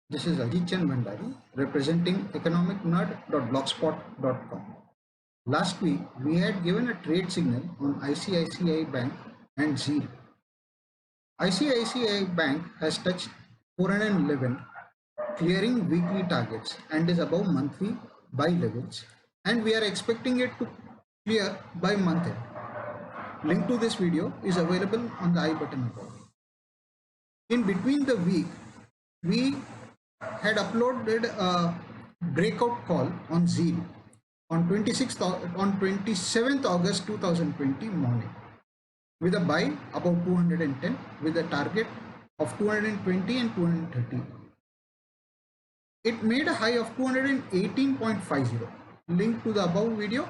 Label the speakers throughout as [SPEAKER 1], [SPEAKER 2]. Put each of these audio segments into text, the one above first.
[SPEAKER 1] This is Ajit Chand Bhandari representing economicnerd.blogspot.com. Last week, we had given a trade signal on ICICI Bank and Zee. ICICI Bank has touched 411, clearing weekly targets and is above monthly buy levels, and we are expecting it to clear by month end. Link to this video is available on the I button above. In between the week, we had uploaded a breakout call on Zeal on 27th August 2020 morning with a buy about 210 with a target of 220 and 230. It made a high of 218.50. Link to the above video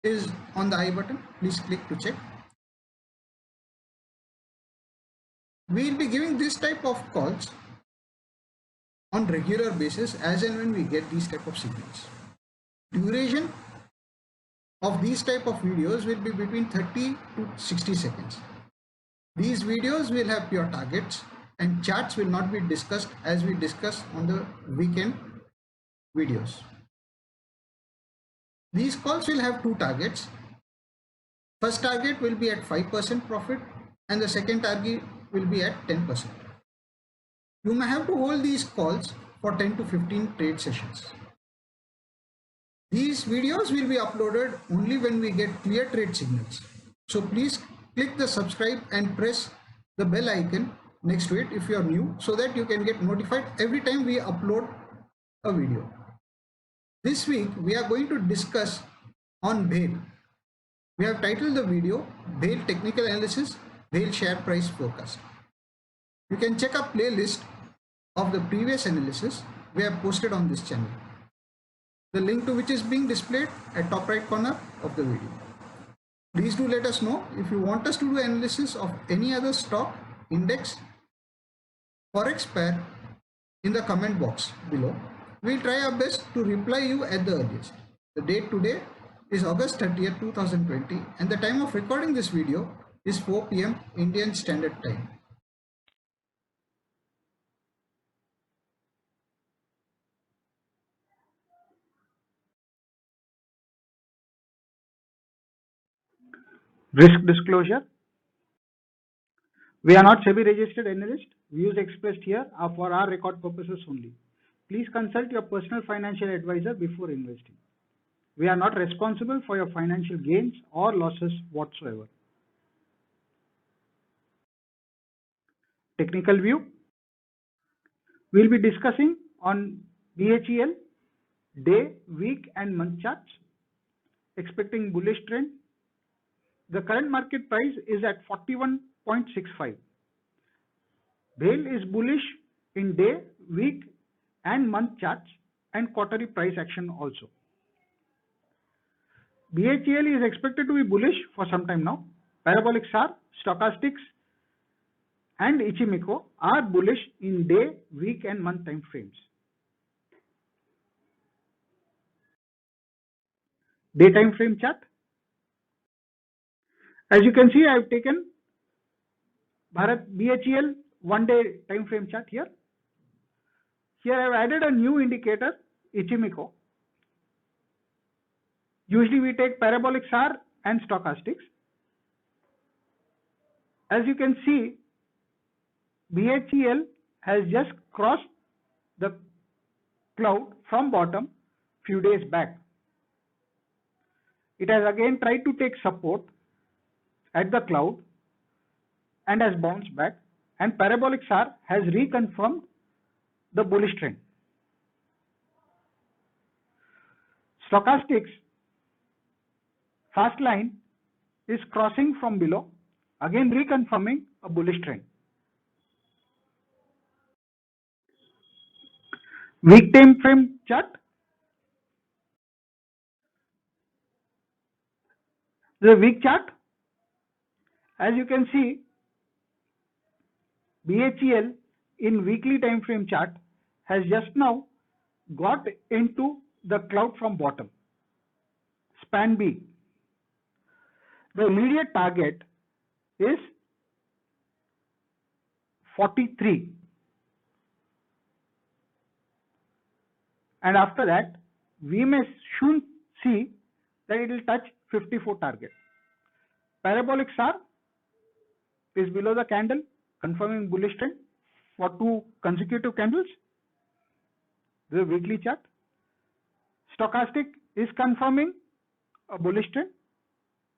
[SPEAKER 1] is on the I button. Please click to check. We will be giving this type of calls on regular basis as and when we get these type of signals. Duration of these type of videos will be between 30 to 60 seconds. These videos will have pure targets and charts will not be discussed as we discuss on the weekend videos. These calls will have two targets. First target will be at 5% profit and the second target will be at 10%. You may have to hold these calls for 10 to 15 trade sessions. These videos will be uploaded only when we get clear trade signals. So please click the subscribe and press the bell icon next to it if you are new so that you can get notified every time we upload a video. This week we are going to discuss on BHALE. We have titled the video BHALE Technical Analysis, BHALE Share Price Forecast. You can check a playlist of the previous analysis we have posted on this channel, the link to which is being displayed at top right corner of the video. Please do let us know if you want us to do analysis of any other stock, index, forex pair in the comment box below. We'll try our best to reply you at the earliest. The date today is August 30th, 2020 and the time of recording this video is 4 p.m. Indian Standard Time.
[SPEAKER 2] Risk disclosure. We are not SEBI registered analyst. Views expressed here are for our record purposes only. Please consult your personal financial advisor before investing. We are not responsible for your financial gains or losses whatsoever. Technical view. We will be discussing on BHEL day, week and month charts, expecting bullish trend. The current market price is at 41.65. BHEL is bullish in day, week and month charts and quarterly price action also. BHEL is expected to be bullish for some time now. Parabolic SAR, stochastics and Ichimoku are bullish in day, week and month time frames. Day time frame chart. As you can see, I have taken Bharat BHEL 1 day time frame chart here. Here I have added a new indicator, Ichimoku. Usually we take parabolic SAR and stochastics. As you can see, BHEL has just crossed the cloud from bottom few days back. It has again tried to take support at the cloud and has bounced back, and parabolic SAR has reconfirmed the bullish trend. Stochastics fast line is crossing from below, again reconfirming a bullish trend. Week time frame chart. The week chart. As you can see, BHEL in weekly time frame chart has just now got into the cloud from bottom, span B. The immediate target is 43. and after that we may soon see that it will touch 54 target. Parabolic SAR is below the candle, confirming bullish trend for 2 consecutive candles. This is a weekly chart. Stochastic is confirming a bullish trend.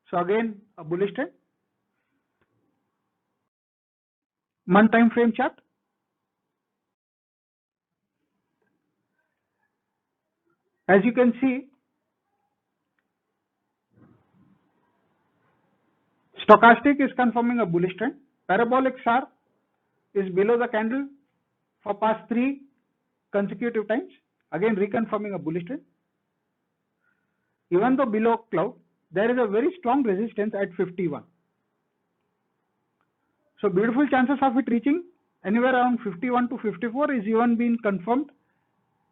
[SPEAKER 2] So again, a bullish trend. Month time frame chart. As you can see, stochastic is confirming a bullish trend. Parabolic SAR is below the candle for past 3 consecutive times, again reconfirming a bullish trend. Even though below cloud, there is a very strong resistance at 51. So beautiful chances of it reaching anywhere around 51 to 54 is even being confirmed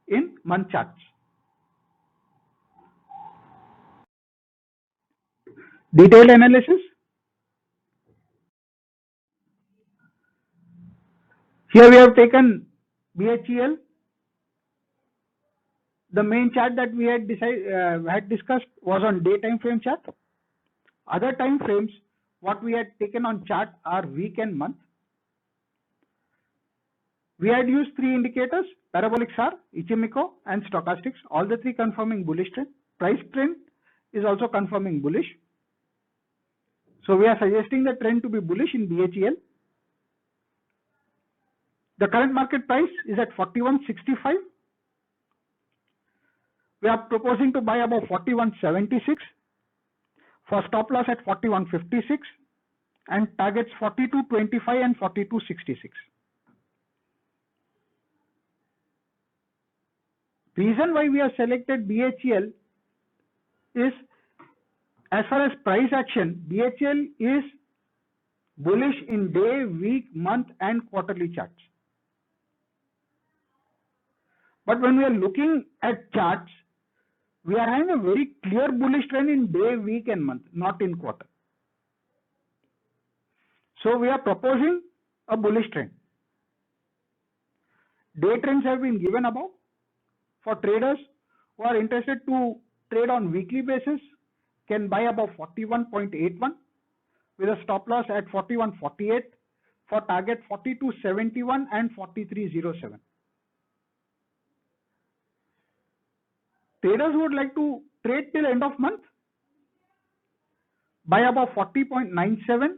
[SPEAKER 2] in month charts. Detailed analysis. Here we have taken BHEL. The main chart that we had discussed was on day time frame chart. Other time frames, what we had taken on chart are week and month. We had used 3 indicators: parabolic SAR, Ichimoku, and stochastics, all the 3 confirming bullish trend. Price trend is also confirming bullish. So we are suggesting the trend to be bullish in BHEL. The current market price is at 41.65. We are proposing to buy above 41.76 for stop loss at 41.56 and targets 42.25 and 42.66. Reason why we have selected BHEL is, as far as price action, BHEL is bullish in day, week, month and quarterly charts. But when we are looking at charts, we are having a very clear bullish trend in day, week and month, not in quarter. So we are proposing a bullish trend. Day trends have been given above. For traders who are interested to trade on weekly basis, can buy above 41.81 with a stop loss at 41.48 for target 42.71 and 43.07. Traders who would like to trade till end of month, buy above 40.97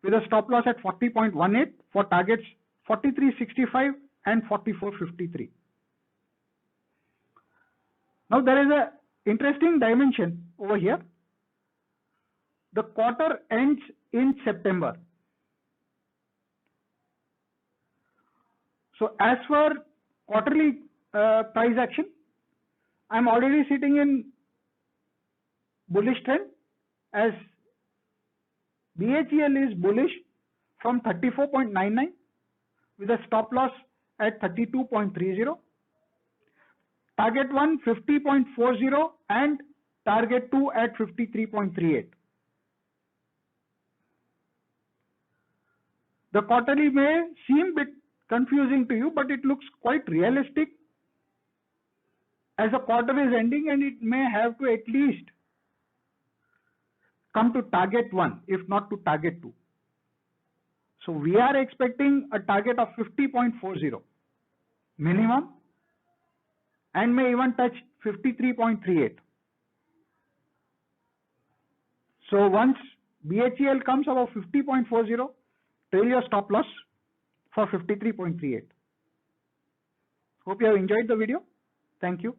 [SPEAKER 2] with a stop loss at 40.18 for targets 43.65 and 44.53. Now there is a interesting dimension over here. The quarter ends in September. So as for quarterly price action, I am already sitting in bullish trend, as BHEL is bullish from 34.99 with a stop loss at 32.30. Target 1 50.40 and target 2 at 53.38. The quarterly may seem a bit confusing to you, but it looks quite realistic, as the quarter is ending and it may have to at least come to target 1, if not to target 2. So we are expecting a target of 50.40 minimum and may even touch 53.38. So once BHEL comes above 50.40, trail your stop loss for 53.38. Hope you have enjoyed the video. Thank you.